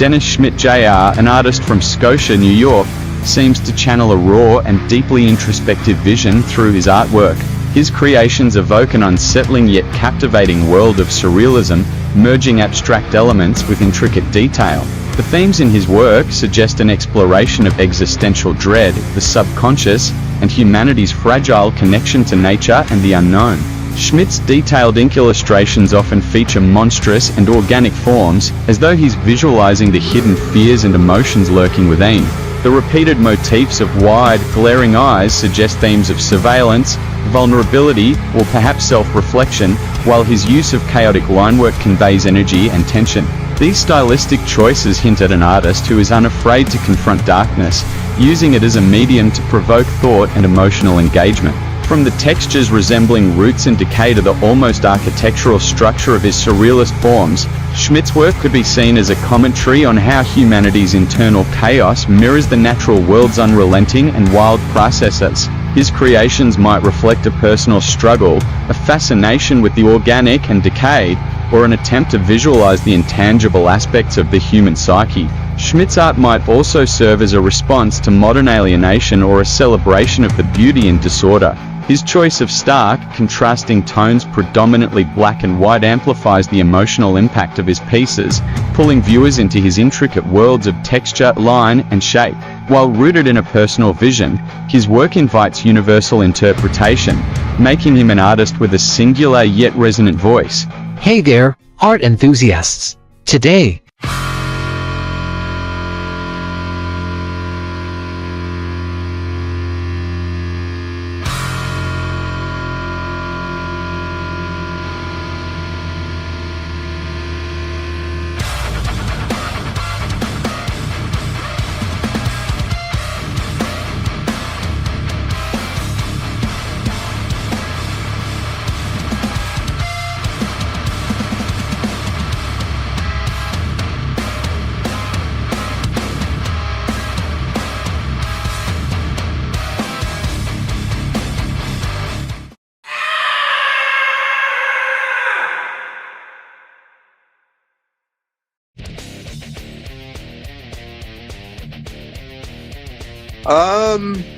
Dennis Schmidt Jr., an artist from Scotia, New York, seems to channel a raw and deeply introspective vision through his artwork. His creations evoke an unsettling yet captivating world of surrealism, merging abstract elements with intricate detail. The themes in his work suggest an exploration of existential dread, the subconscious, and humanity's fragile connection to nature and the unknown. Schmidt's detailed ink illustrations often feature monstrous and organic forms, as though he's visualizing the hidden fears and emotions lurking within. The repeated motifs of wide, glaring eyes suggest themes of surveillance, vulnerability, or perhaps self-reflection, while his use of chaotic linework conveys energy and tension. These stylistic choices hint at an artist who is unafraid to confront darkness, using it as a medium to provoke thought and emotional engagement. From the textures resembling roots and decay to the almost architectural structure of his surrealist forms, Schmidt's work could be seen as a commentary on how humanity's internal chaos mirrors the natural world's unrelenting and wild processes. His creations might reflect a personal struggle, a fascination with the organic and decayed, or an attempt to visualize the intangible aspects of the human psyche. Schmidt's art might also serve as a response to modern alienation or a celebration of the beauty in disorder. His choice of stark, contrasting tones, predominantly black and white, amplifies the emotional impact of his pieces, pulling viewers into his intricate worlds of texture, line, and shape. While rooted in a personal vision, his work invites universal interpretation, making him an artist with a singular yet resonant voice. Hey there, art enthusiasts! Today,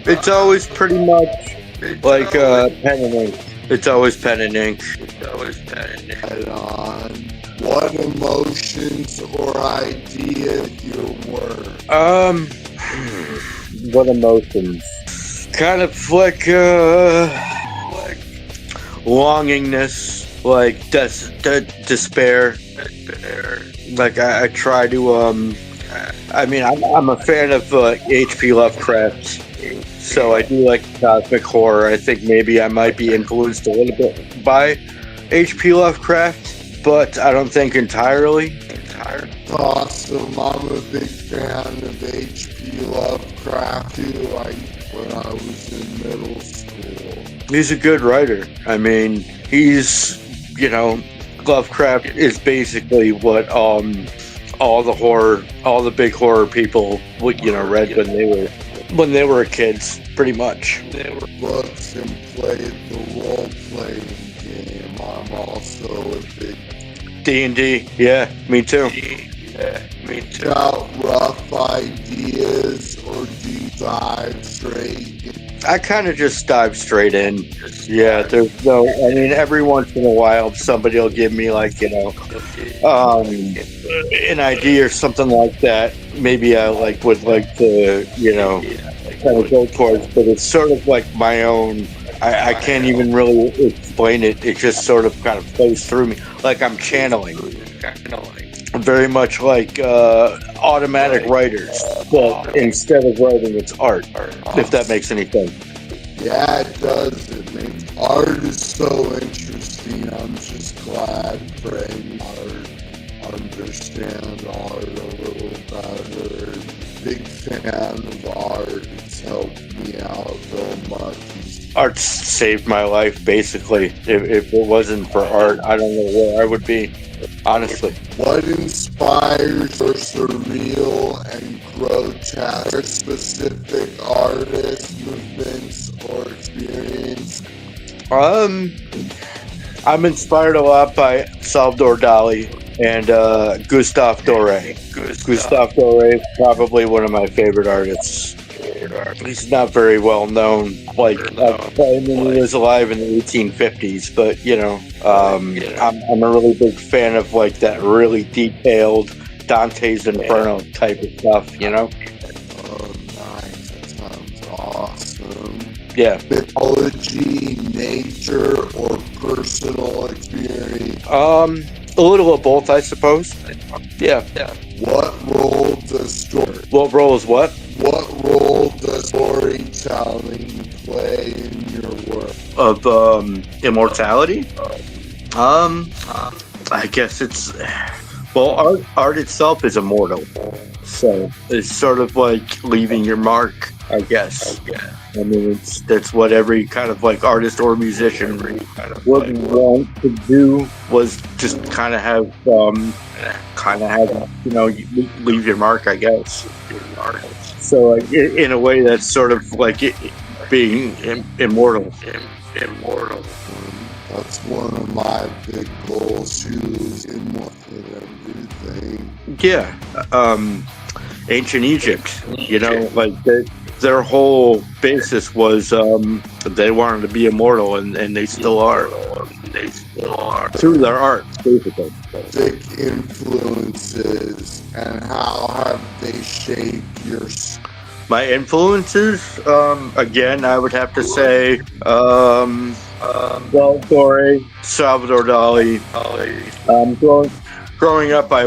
it's always pretty much like pen and ink. It's always pen and ink. Right on. What emotions or ideas your work? What emotions? Kind of like longingness, like despair. Like I try to I mean, I'm a fan of H.P. Lovecraft, so I do like cosmic horror. I think maybe I might be influenced a little bit by H.P. Lovecraft, but I don't think entirely. Awesome. I'm a big fan of H.P. Lovecraft too, like when I was in middle school. He's a good writer. I mean, he's, Lovecraft is basically what all the big horror people read when they were kids, pretty much. They were books and played the role-playing game. I'm also a big D&D. Yeah, me too. Got rough ideas, or do you dive straight in? I kind of just dive straight in. Yeah, there's no. I mean, every once in a while, somebody will give me like an idea or something like that. Maybe I would like to kind of go towards, but it's sort of like my own. I can't even really explain it. It just sort of kind of flows through me, like I'm channeling. Very much like automatic writers, but instead of writing, it's art. If that makes any sense. Yeah, it does. It makes art is so interesting. I'm just glad Frank understand art a little better. Big fan of art. It's helped me out so much. Art saved my life, basically. If it wasn't for art, I don't know where I would be. Honestly. What inspires your surreal and grotesque specific artists, movements, or experience? I'm inspired a lot by Salvador Dali. and Gustave Doré. Gustave Doré is probably one of my favorite artists. He's not very well known. Like, I mean, he was alive in the 1850s, but I'm a really big fan of like that really detailed Dante's Inferno type of stuff. Oh, nice. That sounds awesome. Yeah. Mythology, nature, or personal experience? A little of both, I suppose. Yeah. What role does story? What role is what? What role does storytelling play in your work? Of immortality? I guess it's art itself is immortal, so it's sort of like leaving your mark, I guess. I mean, that's what every kind of like artist or musician would want to do, was just kind of have leave your mark, I guess. So in a way, that's sort of like being immortal. That's one of my big goals, to lose immortal everything. Yeah. Ancient Egypt, like their whole basis was they wanted to be immortal, and they still are. Through their art, basically. Big influences, and how have they shaped your... My influences, again, I would have to say, Doré, Salvador Dali. Growing up, I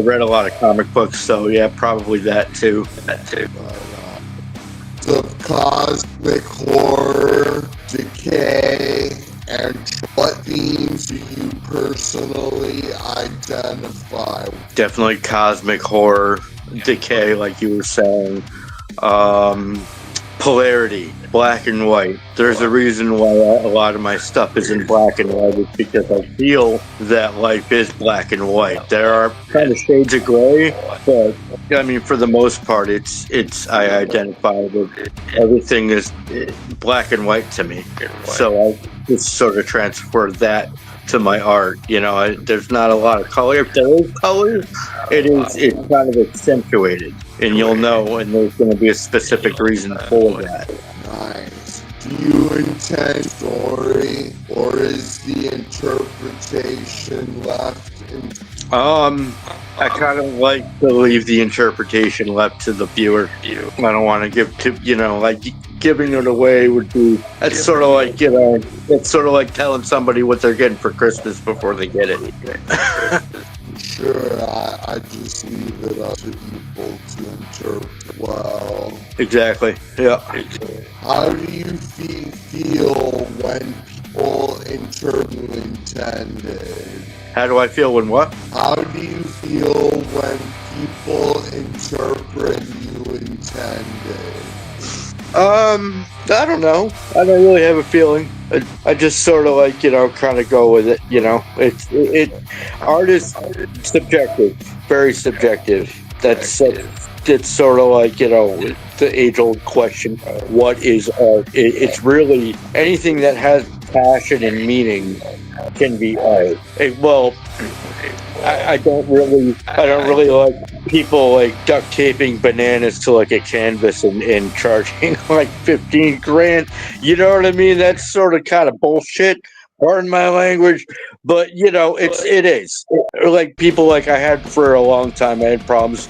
read a lot of comic books, so yeah, probably that too. The cosmic horror, decay, and what themes do you personally identify with? Definitely cosmic horror, decay, like you were saying. Polarity, black and white. There's a reason why a lot of my stuff is in black and white. It's because I feel that life is black and white. There are kind of shades of gray, but I mean, for the most part, I identify with everything is black and white to me. So I just sort of transfer that to my art. There's not a lot of color. If there is color, it's kind of accentuated, and you'll know, and there's going to be a specific reason for that. Nice. Do you intend story, or is the interpretation left in... I kind of like to leave the interpretation left to the viewer. I don't want to give giving it away would be, that's sort of like, it's sort of like telling somebody what they're getting for Christmas before they get it. Sure, I just leave it up to people to interpret well. Exactly, yeah. How do you feel when people interpret you intended? How do I feel when what? How do you feel when people interpret you intended? I don't know. I don't really have a feeling. I just sort of like, kind of go with it, art is subjective, very subjective. It's sort of like, the age-old question, what is art? It's really anything that has passion and meaning can be art. I don't really like people like duct taping bananas to like a canvas and charging like 15 grand. You know what I mean? That's sort of kind of bullshit. Pardon my language, but it is. Like people like I had for a long time, I had problems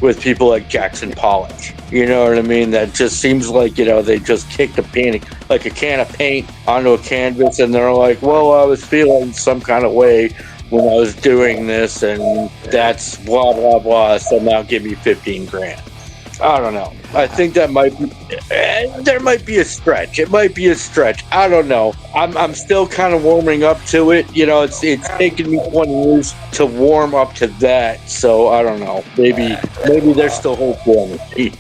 with people like Jackson Pollock. You know what I mean? That just seems like, they just kicked a painting, like a can of paint onto a canvas, and they're like, well, I was feeling some kind of way when I was doing this, and that's blah, blah, blah, so now give me 15 grand. I don't know. I think that there might be a stretch. It might be a stretch. I don't know. I'm still kind of warming up to it. It's taken me 20 years to warm up to that. So I don't know. Maybe there's still hope for me.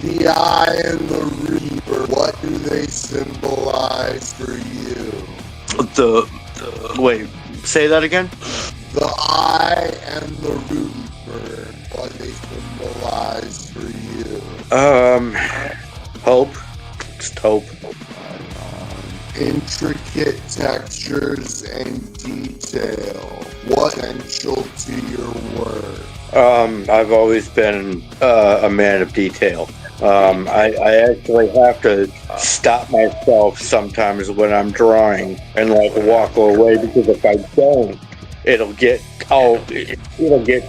The Eye and the Reaper, what do they symbolize for you? Wait, say that again? The Eye and the Reaper, what they symbolize for you? Hope. Just hope. intricate textures and detail. What essential to your work? I've always been a man of detail. I actually have to stop myself sometimes when I'm drawing and like walk away, because if I don't, it'll get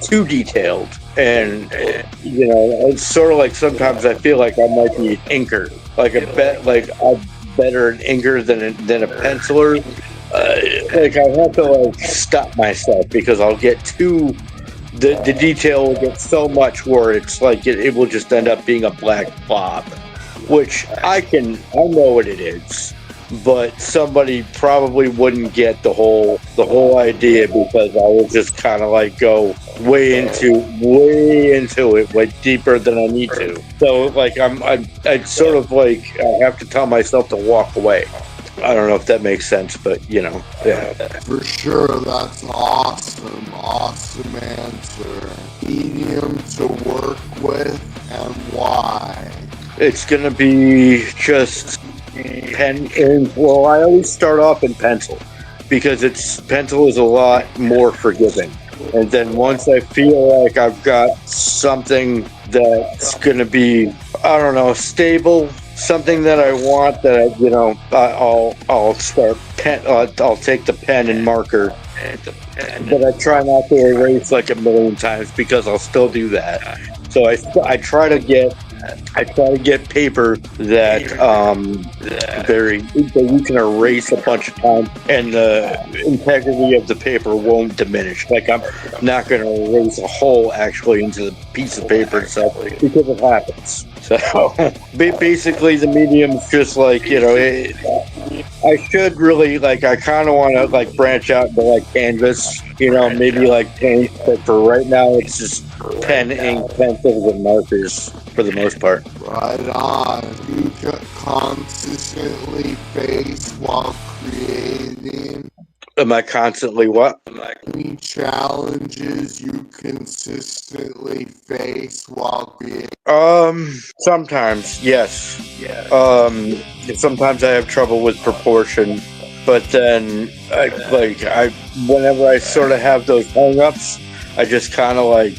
too detailed. And it's sort of like sometimes I feel like I might be an inker, I'm better an inker than a penciler. Like I have to like stop myself because I'll get too. The detail will get so much where it's like it will just end up being a black blob, which I know what it is, but somebody probably wouldn't get the whole idea, because I would just kind of like go way into it, like deeper than I need to. So like I sort of like I have to tell myself to walk away. I don't know if that makes sense, but yeah. For sure, that's awesome answer. Medium to work with and why? It's gonna be just pen, and well, I always start off in pencil because pencil is a lot more forgiving. And then once I feel like I've got something that's gonna be, I don't know, stable, something that I want, that I'll start pen. I'll take the pen and marker, but I try not to erase like a million times, because I'll still do that. So I try to get paper that you can erase a bunch of times, and the integrity of the paper won't diminish. Like I'm not going to erase a hole actually into the piece of paper itself, because it happens. So basically, the medium's just like I should really like. I kind of want to like branch out to like canvas, maybe like paint. But for right now, it's just pen, ink, pencils, and markers for the most part. Right on. You consistently face while creating. Am I constantly what? Any challenges you consistently face while creating? Sometimes, yes. Sometimes I have trouble with proportion, but then whenever I sort of have those hang-ups, I just kind of I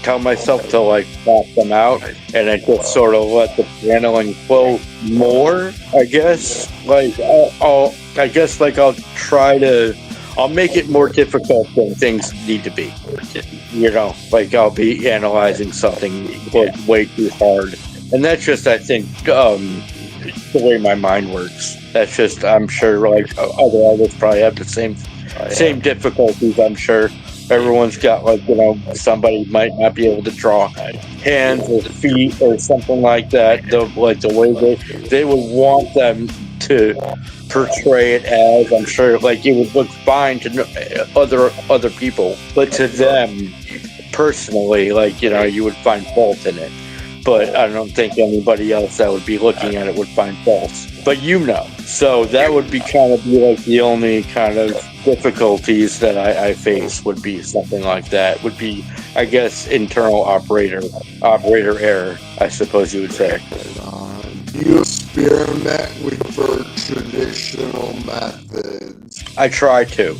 tell myself to like block them out, and I just sort of let the channeling flow more, I guess. I'll make it more difficult than things need to be. I'll be analyzing something way too hard. And that's just, I think, the way my mind works. That's just, I'm sure, like, other artists probably have the same difficulties, I'm sure. Everyone's got, somebody might not be able to draw hands or feet or something like that. The way they would want them to portray it as, I'm sure, it would look fine to other people, but to them personally, you would find fault in it. But I don't think anybody else that would be looking at it would find faults. But so that would be the only kind of difficulties that I face would be something like that. Would be, I guess, internal operator error, I suppose you would say. You experiment with traditional methods. I try to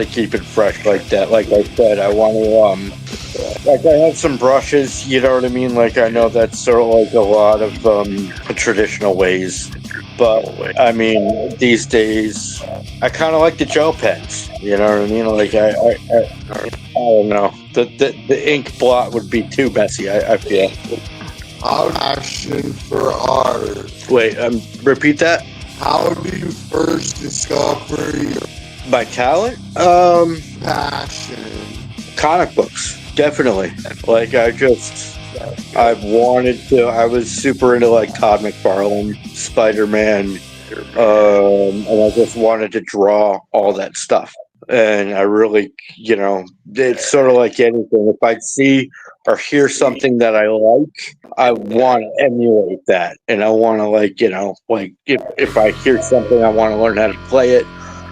keep it fresh like that. Like I said, I want to, I have some brushes, you know what I mean? I know that's sort of a lot of traditional ways. But, I mean, these days, I kind of like the gel pens, you know what I mean? I don't know. The ink blot would be too messy, I feel. Our passion for art. Wait, repeat that? How do you first discover your my talent? Passion. Comic books, definitely. I was super into Todd McFarlane, Spider-Man, and I just wanted to draw all that stuff. And I really, it's sort of like anything. If I see or hear something that I like, I want to emulate that. And I want to if I hear something, I want to learn how to play it.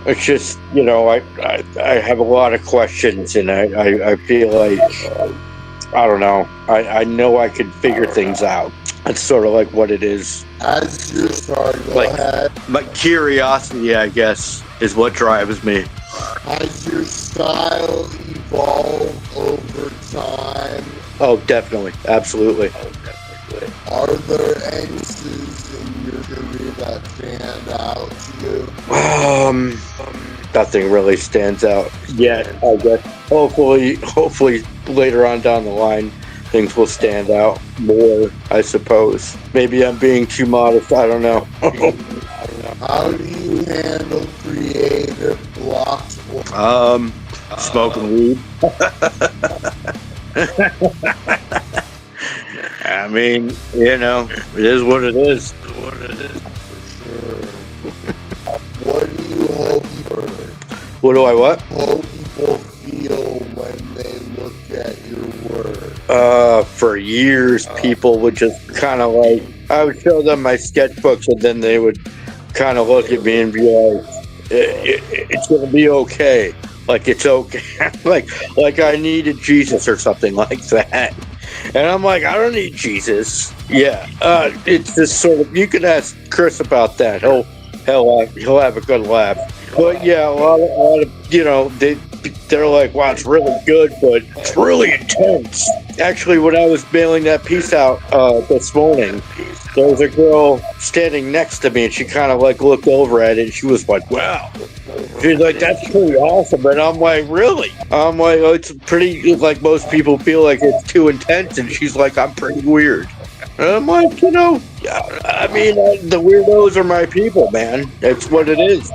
It's just, I have a lot of questions, and I feel like, I don't know. I know I could figure things out. That's sort of like what it is. As you're sorry, go Like- ahead. But curiosity, I guess, is what drives me. Has your style evolved over time? Oh, definitely. Absolutely. Are there angsts in your career that stand out to you? Nothing really stands out yet, I guess. Hopefully later on down the line, things will stand out more, I suppose. Maybe I'm being too modest. I don't know. How do you handle creative blocks? Smoking weed. I mean, it is what it is. What do you hope What do I what? people feel when they look at your work? For years, people would just kind of like, I would show them my sketchbooks, and then they would kind of look at me and be like, it's going to be okay. Like, it's okay. like I needed Jesus or something like that. And I'm like, I don't need Jesus. Yeah. It's just sort of, you could ask Chris about that. He'll have a good laugh. But yeah, a lot of they're like, wow, it's really good, but it's really intense. Actually, when I was mailing that piece out this morning, there was a girl standing next to me, and she kind of like looked over at it, and she was like, wow. She's like, that's pretty awesome. And I'm like, really? I'm like, oh, it's pretty, like most people feel like it's too intense. And she's like, I'm pretty weird. And I'm like, I mean, the weirdos are my people, man. That's what it is.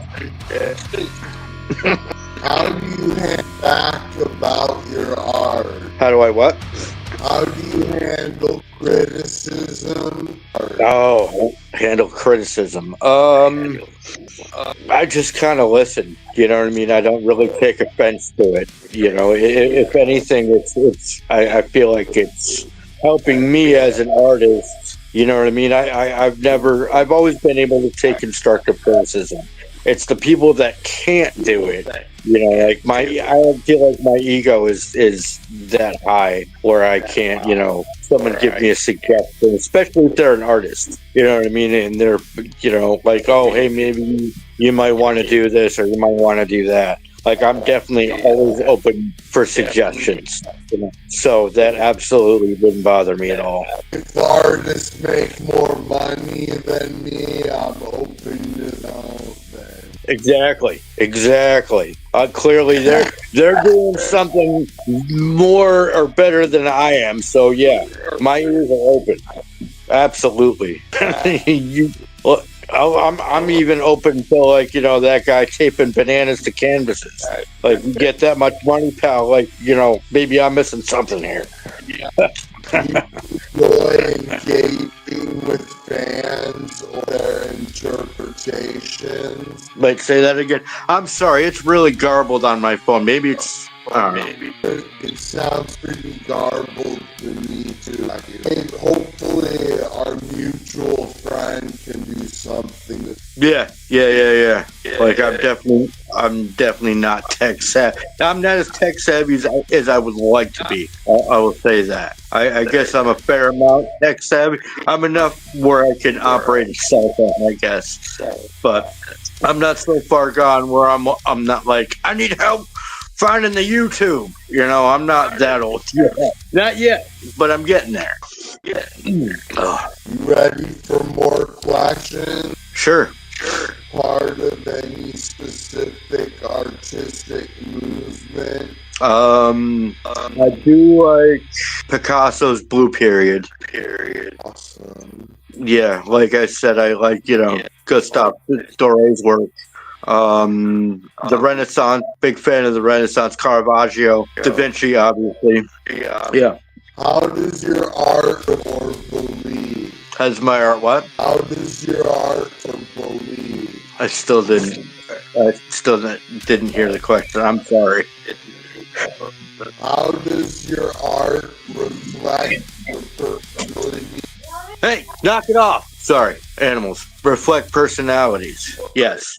How do you handle back about your art? How do I what? How do you handle criticism? Oh, handle criticism. I just kind of listen. You know what I mean? I don't really take offense to it. If anything, I feel like it's helping me as an artist. You know what I mean? I've always been able to take constructive criticism. It's the people that can't do it. I feel like my ego is that high where I can't, someone give me a suggestion, especially if they're an artist. You know what I mean? And they're, like, oh, hey, maybe you might want to do this or you might want to do that. Like, I'm definitely always open for suggestions. So that absolutely wouldn't bother me at all. If artists make more money than me, I'm open to something. Exactly. Clearly, they're doing something more or better than I am. So yeah, my ears are open. Absolutely. I'm even open to that guy taping bananas to canvases. Like, you get that much money, pal. Like, maybe I'm missing something here. Enjoy engaging with fans or their interpretations. Like, say that again. I'm sorry, it's really garbled on my phone. Maybe it's. I don't know. It sounds pretty garbled to me too. And hopefully, our mutual friend can do something. Yeah. Like, I'm definitely not tech savvy. I'm not as tech savvy as I would like to be. I will say that. I guess I'm a fair amount tech savvy. I'm enough where I can operate a cell phone, I guess. But I'm not so far gone where I'm not like, I need help finding the YouTube. I'm not that old yet. Not yet, but I'm getting there. You ready for more questions? Sure. Part of any specific artistic movement? I do like Picasso's Blue Period. Awesome. Yeah, like I said, I like, Gustave Doré's work. The Renaissance, big fan of the Renaissance, Caravaggio, Da Vinci, obviously. Yeah. How does your art or believe? Has my art what? How does your art or believe? I still didn't hear the question. I'm sorry. How does your art reflect your personality? Hey, knock it off. Sorry, animals reflect personalities. Yes.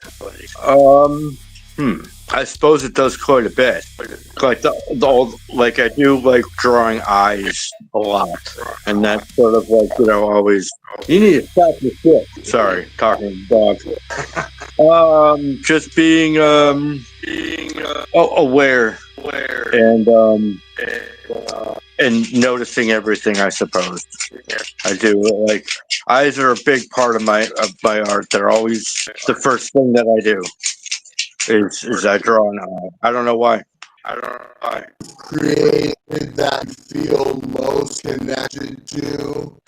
I suppose it does quite a bit. Like like I do like drawing eyes a lot, and that's sort of like always. You need to stop the shit. Sorry, talking dog. Just being aware, and noticing everything. I suppose I do. Like eyes are a big part of my art. They're always the first thing that I do. Is I draw an eye. I don't know why. Created that you feel most connected to?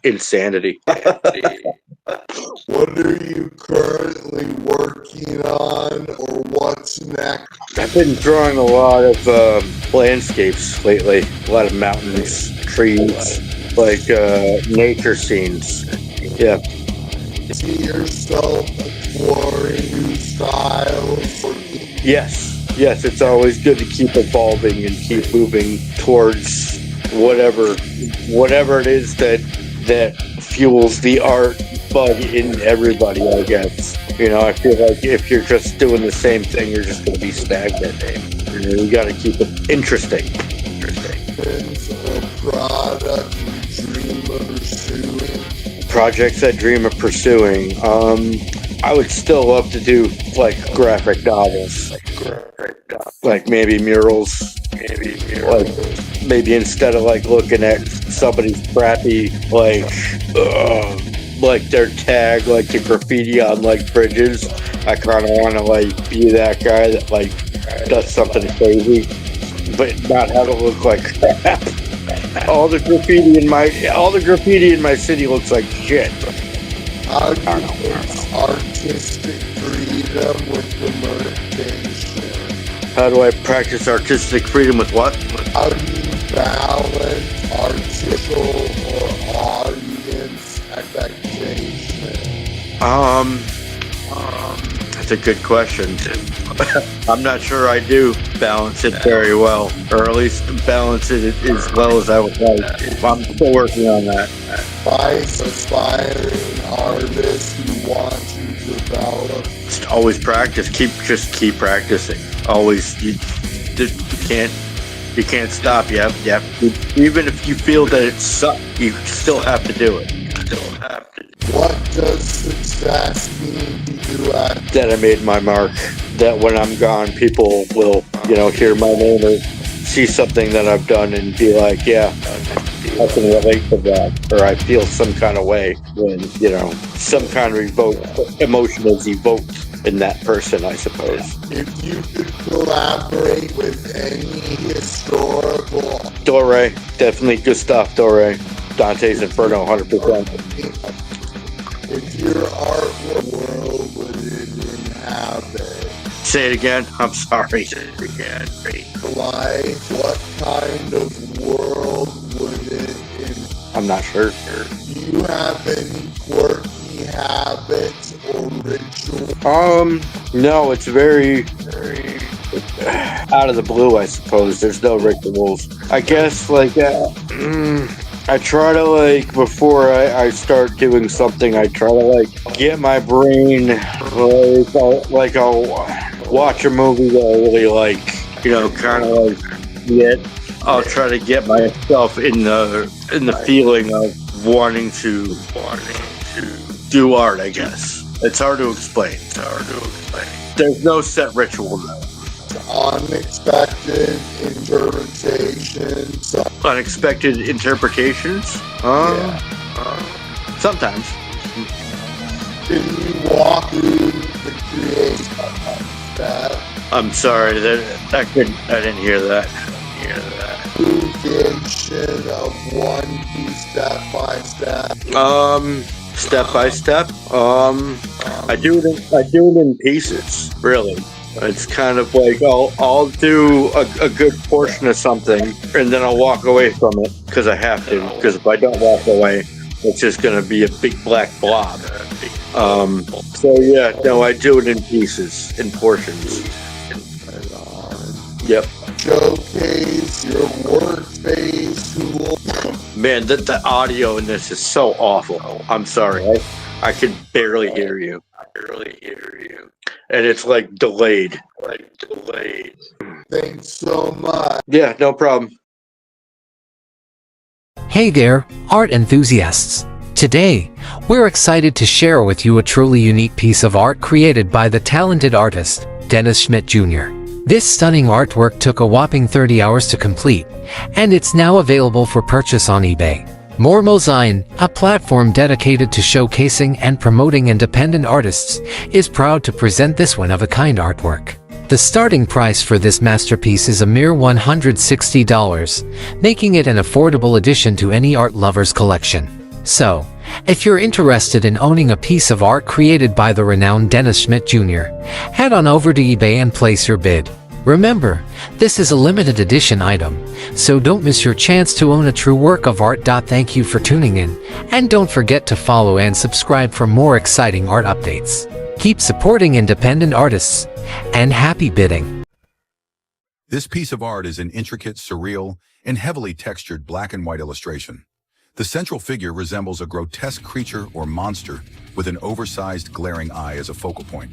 Insanity. What are you currently working on, or what's next? I've been drawing a lot of landscapes lately. A lot of mountains, trees, like nature scenes. Yeah. See yourself exploring new styles? Yes, it's always good to keep evolving and keep moving towards whatever it is that fuels the art bug in everybody, I guess. I feel like if you're just doing the same thing, you're just going to be stagnant. You got to keep it interesting. Projects I dream of pursuing. I would still love to do like graphic novels, like maybe murals. Like maybe instead of like looking at somebody's crappy like their tag, like the graffiti on like bridges, I kind of want to like be that guy that like does something crazy, but not have it look like crap. All the graffiti in my city looks like shit. How do you mix artistic freedom with limitation? How do I practice artistic freedom with what? How do you balance artificial or audience expectation? That's a good question. I'm not sure I do balance it very well, or at least balance it as well as I would like. I'm still working on that. Advice aspiring artists who want to develop. Just always practice. Keep practicing. Always. You can't stop. You have, even if you feel that it sucks, you still have to do it. What does success mean to you? That I made my mark. That when I'm gone, people will, hear my name or see something that I've done and be like, yeah, I can relate to that, or I feel some kind of way when, some kind of emotion is evoked in that person, I suppose. If you could collaborate with any historical... Doré, definitely Gustave Doré. Dante's Inferno, 100%. If your art world would it inhabit? Say it again. I'm sorry. Life, what kind of world would it inhabit? I'm not sure. Do you have any quirky habits or rituals? No, it's very out of the blue, I suppose. There's no rituals. I guess, I try to, before I start doing something, I try to, get my brain, I'll watch a movie that I really like, I'll try to get myself in the feeling of wanting to do art, I guess. It's hard to explain. There's no set ritual, though. Unexpected interpretations. Unexpected interpretations? Sometimes. Can you walk through the creation step? I'm sorry, I didn't hear that. Creation of one piece step by step. Step by step. I do it in pieces, really. It's kind of like I'll do a good portion of something, and then I'll walk away from it because I have to. Because if I don't walk away, it's just going to be a big black blob. I do it in pieces, in portions. Yep. Showcase your work space. Man, the audio in this is so awful. I'm sorry. I can barely hear you. And it's like delayed. Thanks so much. Yeah, no problem. Hey there, art enthusiasts! Today, we're excited to share with you a truly unique piece of art created by the talented artist, Dennis Schmidt Jr. This stunning artwork took a whopping 30 hours to complete, and it's now available for purchase on eBay. Mormozine, a platform dedicated to showcasing and promoting independent artists, is proud to present this one-of-a-kind artwork. The starting price for this masterpiece is a mere $160, making it an affordable addition to any art lover's collection. So, if you're interested in owning a piece of art created by the renowned Dennis Schmidt Jr., head on over to eBay and place your bid. Remember, this is a limited edition item, so don't miss your chance to own a true work of art. Thank you for tuning in, and don't forget to follow and subscribe for more exciting art updates. Keep supporting independent artists, and happy bidding. This piece of art is an intricate, surreal, and heavily textured black and white illustration. The central figure resembles a grotesque creature or monster with an oversized, glaring eye as a focal point.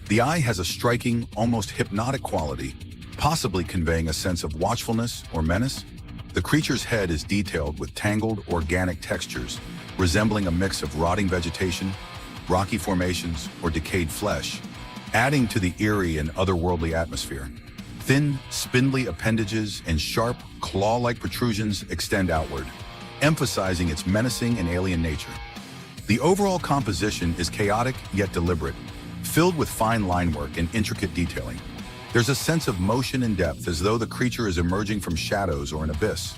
The eye has a striking, almost hypnotic quality, possibly conveying a sense of watchfulness or menace. The creature's head is detailed with tangled, organic textures, resembling a mix of rotting vegetation, rocky formations, or decayed flesh, adding to the eerie and otherworldly atmosphere. Thin, spindly appendages and sharp, claw-like protrusions extend outward, emphasizing its menacing and alien nature. The overall composition is chaotic yet deliberate, filled with fine line work and intricate detailing. There's a sense of motion and depth, as though the creature is emerging from shadows or an abyss.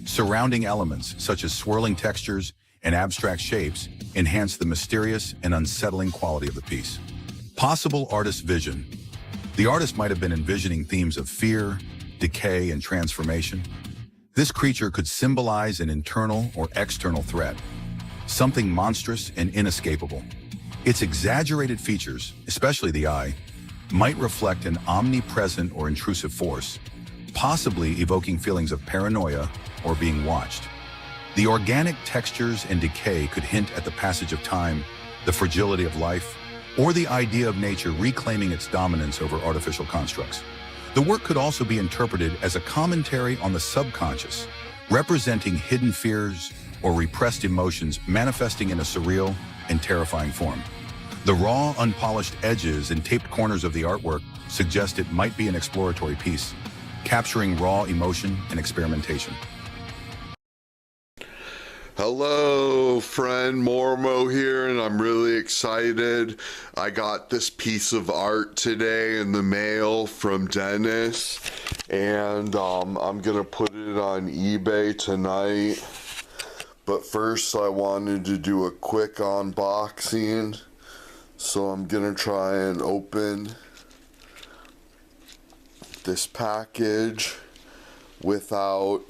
Surrounding elements, such as swirling textures and abstract shapes, enhance the mysterious and unsettling quality of the piece. Possible artist vision. The artist might have been envisioning themes of fear, decay, and transformation. This creature could symbolize an internal or external threat, something monstrous and inescapable. Its exaggerated features, especially the eye, might reflect an omnipresent or intrusive force, possibly evoking feelings of paranoia or being watched. The organic textures and decay could hint at the passage of time, the fragility of life, or the idea of nature reclaiming its dominance over artificial constructs. The work could also be interpreted as a commentary on the subconscious, representing hidden fears or repressed emotions manifesting in a surreal and terrifying form. The raw, unpolished edges and taped corners of the artwork suggest it might be an exploratory piece, capturing raw emotion and experimentation. Hello, friend Mormo here, and I'm really excited. I got this piece of art today in the mail from Dennis, and I'm gonna put it on eBay tonight. But first, I wanted to do a quick unboxing, so I'm gonna try and open this package without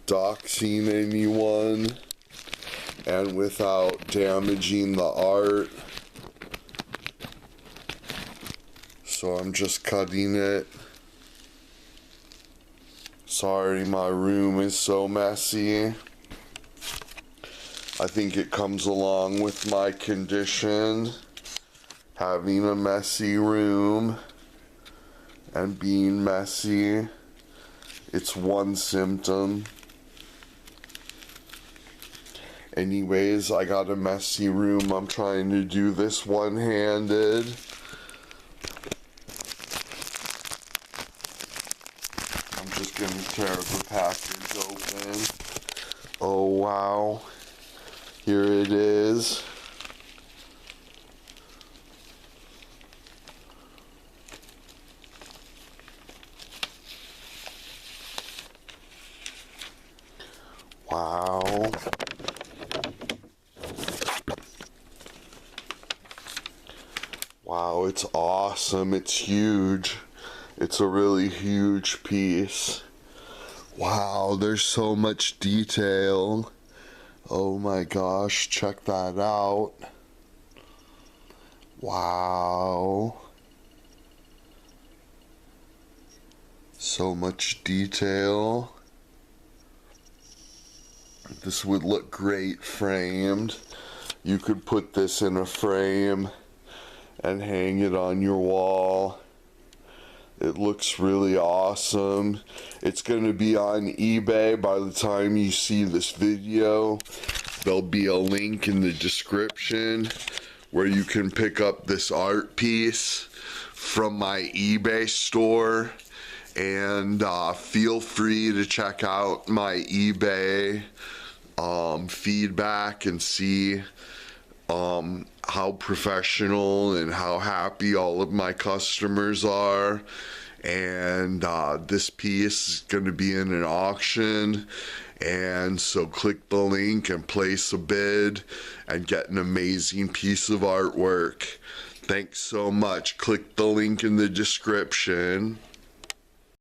doxing anyone and without damaging the art. So I'm just cutting it. Sorry, my room is so messy. I think it comes along with my condition, having a messy room and being messy. It's one symptom. Anyways, I got a messy room. I'm trying to do this one-handed. I'm just gonna tear the package open. Oh wow. Here it is. Wow. Wow, it's awesome. It's huge. It's a really huge piece. Wow, there's so much detail. Oh my gosh, check that out. Wow. So much detail. This would look great framed. You could put this in a frame and hang it on your wall. It looks really awesome. It's going to be on eBay by the time you see this video. There'll be a link in the description where you can pick up this art piece from my eBay store. And feel free to check out my eBay feedback and see how professional and how happy all of my customers are. And this piece is going to be in an auction, and so click the link and place a bid and get an amazing piece of artwork. Thanks so much. Click the link in the description.